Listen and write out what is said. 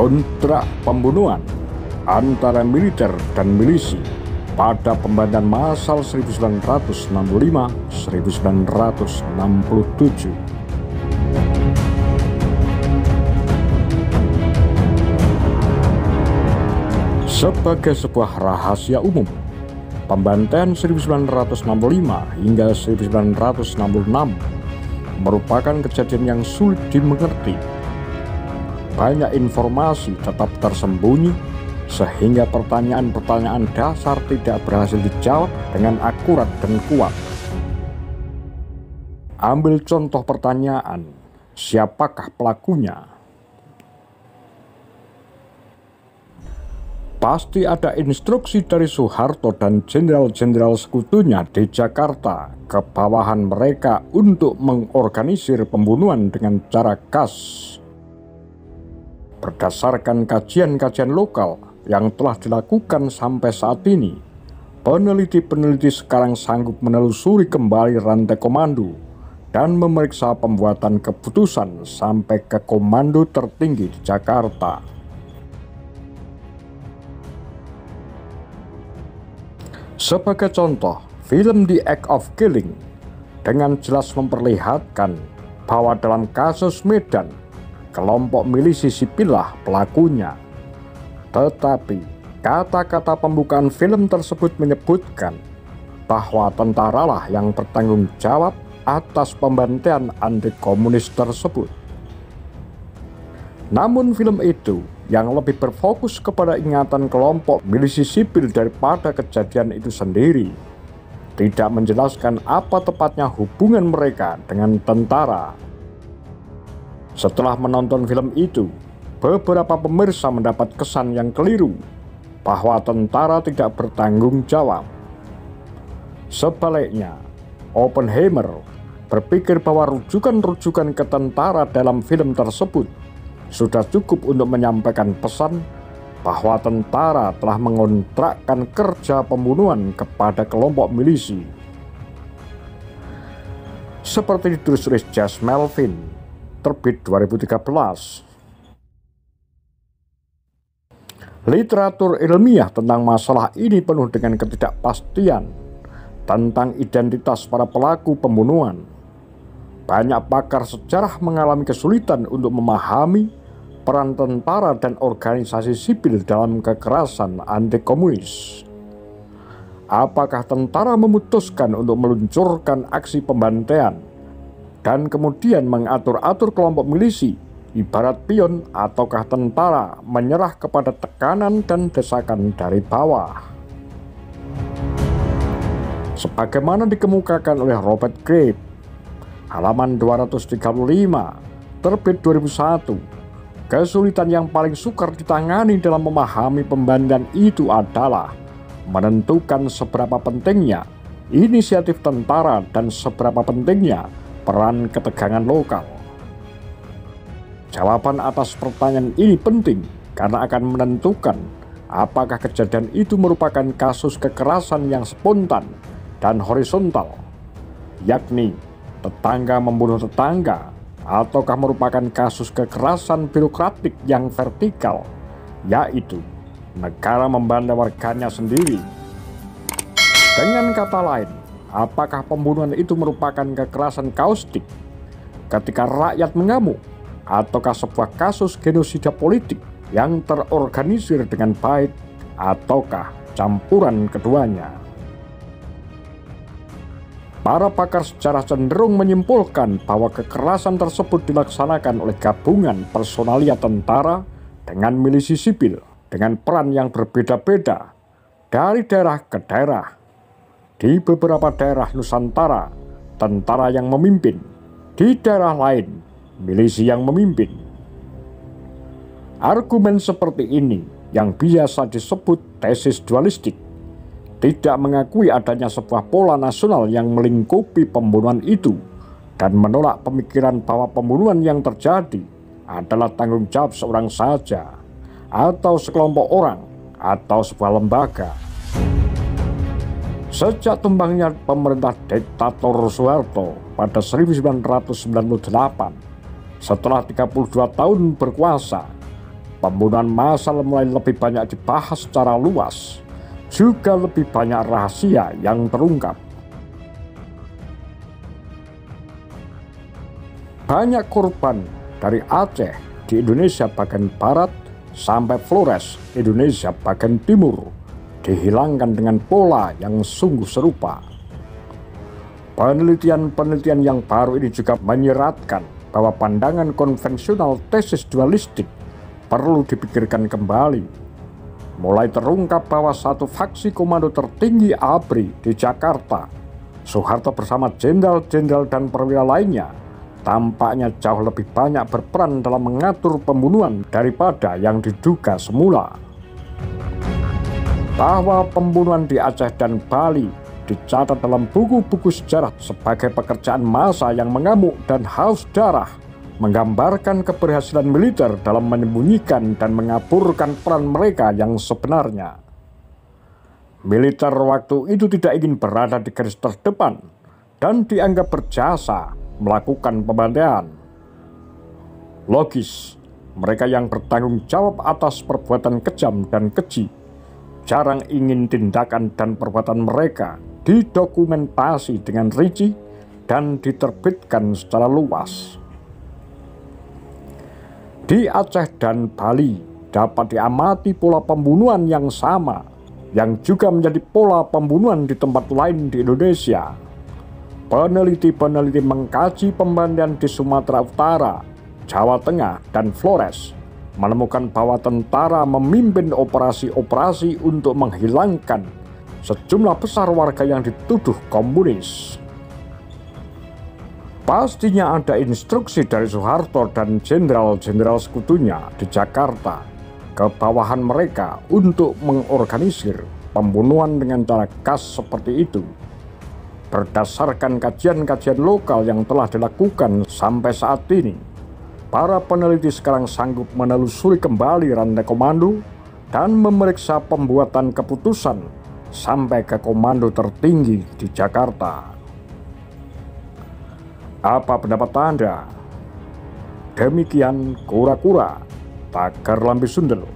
kontrak pembunuhan antara militer dan milisi pada pembantaian massal 1965-1967. Sebagai sebuah rahasia umum, pembantaian 1965 hingga 1966 merupakan kejadian yang sulit dimengerti. Banyak informasi tetap tersembunyi, sehingga pertanyaan-pertanyaan dasar tidak berhasil dijawab dengan akurat dan kuat. Ambil contoh pertanyaan, siapakah pelakunya? Pasti ada instruksi dari Soeharto dan jenderal-jenderal sekutunya di Jakarta ke bawahan mereka untuk mengorganisir pembunuhan dengan cara gas. Berdasarkan kajian-kajian lokal yang telah dilakukan sampai saat ini, peneliti-peneliti sekarang sanggup menelusuri kembali rantai komando dan memeriksa pembuatan keputusan sampai ke komando tertinggi di Jakarta. Sebagai contoh, film The Act of Killing dengan jelas memperlihatkan bahwa dalam kasus Medan, kelompok milisi sipillah pelakunya. Tetapi kata-kata pembukaan film tersebut menyebutkan bahwa tentaralah yang bertanggung jawab atas pembantaian anti-komunis tersebut. Namun film itu yang lebih berfokus kepada ingatan kelompok milisi sipil daripada kejadian itu sendiri, tidak menjelaskan apa tepatnya hubungan mereka dengan tentara. Setelah menonton film itu, beberapa pemirsa mendapat kesan yang keliru bahwa tentara tidak bertanggung jawab. Sebaliknya, Oppenheimer berpikir bahwa rujukan-rujukan ke tentara dalam film tersebut sudah cukup untuk menyampaikan pesan bahwa tentara telah mengontrakkan kerja pembunuhan kepada kelompok milisi. Seperti ditulis Jas Melvin, terbit 2013. Literatur ilmiah tentang masalah ini penuh dengan ketidakpastian tentang identitas para pelaku pembunuhan. Banyak pakar sejarah mengalami kesulitan untuk memahami peran tentara dan organisasi sipil dalam kekerasan anti-komunis. Apakah tentara memutuskan untuk meluncurkan aksi pembantaian dan kemudian mengatur-atur kelompok milisi ibarat pion, ataukah tentara menyerah kepada tekanan dan desakan dari bawah? Sebagaimana dikemukakan oleh Robert Grape, halaman 235, terbit 2001, kesulitan yang paling sukar ditangani dalam memahami pembantaian itu adalah menentukan seberapa pentingnya inisiatif tentara dan seberapa pentingnya peran ketegangan lokal. Jawaban atas pertanyaan ini penting karena akan menentukan apakah kejadian itu merupakan kasus kekerasan yang spontan dan horizontal, yakni tetangga membunuh tetangga, ataukah merupakan kasus kekerasan birokratik yang vertikal, yaitu negara membantai warganya sendiri. Dengan kata lain, apakah pembunuhan itu merupakan kekerasan kaustik ketika rakyat mengamuk, ataukah sebuah kasus genosida politik yang terorganisir dengan baik, ataukah campuran keduanya? Para pakar sejarah cenderung menyimpulkan bahwa kekerasan tersebut dilaksanakan oleh gabungan personalia tentara dengan milisi sipil dengan peran yang berbeda-beda dari daerah ke daerah. Di beberapa daerah Nusantara, tentara yang memimpin; di daerah lain, milisi yang memimpin. Argumen seperti ini yang biasa disebut tesis dualistik tidak mengakui adanya sebuah pola nasional yang melingkupi pembunuhan itu dan menolak pemikiran bahwa pembunuhan yang terjadi adalah tanggung jawab seorang saja atau sekelompok orang atau sebuah lembaga. Sejak tumbangnya pemerintah diktator Soeharto pada 1998, setelah 32 tahun berkuasa, pembunuhan massal mulai lebih banyak dibahas secara luas, juga lebih banyak rahasia yang terungkap. Banyak korban dari Aceh di Indonesia bagian barat sampai Flores, Indonesia bagian timur, dihilangkan dengan pola yang sungguh serupa. Penelitian-penelitian yang baru ini juga menyeratkan bahwa pandangan konvensional tesis dualistik perlu dipikirkan kembali. Mulai terungkap bahwa satu faksi komando tertinggi ABRI di Jakarta, Soeharto bersama jenderal-jenderal dan perwira lainnya, tampaknya jauh lebih banyak berperan dalam mengatur pembunuhan daripada yang diduga semula. Bahwa pembunuhan di Aceh dan Bali dicatat dalam buku-buku sejarah sebagai pekerjaan massa yang mengamuk dan haus darah, menggambarkan keberhasilan militer dalam menyembunyikan dan mengaburkan peran mereka yang sebenarnya. Militer waktu itu tidak ingin berada di garis terdepan dan dianggap berjasa melakukan pembantaian. Logis, mereka yang bertanggung jawab atas perbuatan kejam dan keji jarang ingin tindakan dan perbuatan mereka didokumentasi dengan rinci dan diterbitkan secara luas. Di Aceh dan Bali dapat diamati pola pembunuhan yang sama, yang juga menjadi pola pembunuhan di tempat lain di Indonesia. Peneliti-peneliti mengkaji pembantaian di Sumatera Utara, Jawa Tengah, dan Flores, menemukan bahwa tentara memimpin operasi-operasi untuk menghilangkan sejumlah besar warga yang dituduh komunis. Pastinya ada instruksi dari Soeharto dan jenderal-jenderal sekutunya di Jakarta ke bawahan mereka untuk mengorganisir pembunuhan dengan cara khas seperti itu. Berdasarkan kajian-kajian lokal yang telah dilakukan sampai saat ini, para peneliti sekarang sanggup menelusuri kembali rantai komando dan memeriksa pembuatan keputusan sampai ke komando tertinggi di Jakarta. Apa pendapat Anda? Demikian kura-kura, Tagar Lambe Sundel.